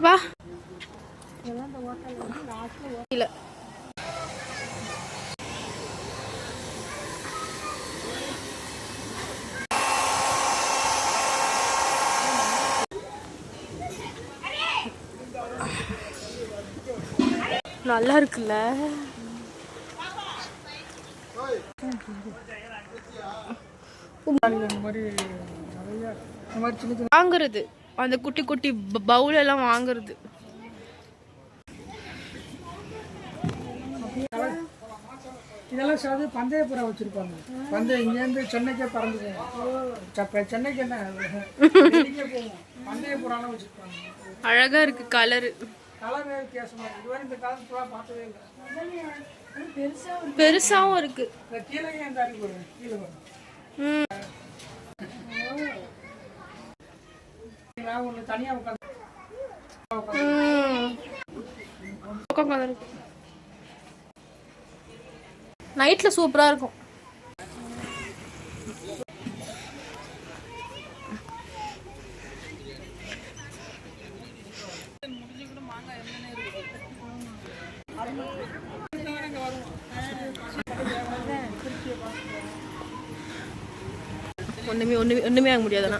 வா இல்ல நல்லா இருக்குல்ல. வாங்குறது அந்த குட்டி குட்டி பவுல் எல்லாம் வாங்குறது. இதெல்லாம் சாது பந்தய புறா வச்சிருப்பாங்க. பந்தயம் இங்கேருந்து சென்னைக்கே பறந்து போவோம். சென்னைக்கு என்ன போவோம், பந்தய புறாலாம் வச்சிருப்பாங்க. அழகா இருக்கு கலரு. கலரே வித்தியாசமா இருக்கு. இதுவரை இந்த காலத்து புறா பார்த்ததே இல்லை. பெருசாவும் இருக்கு. கீழே இந்த அறிவு கீழே வரும். ஒன்று தனியாக உட்காந்து நைட்ல சூப்பரா இருக்கும். ஒண்ணுமே ஆக முடியாதுண்ணா.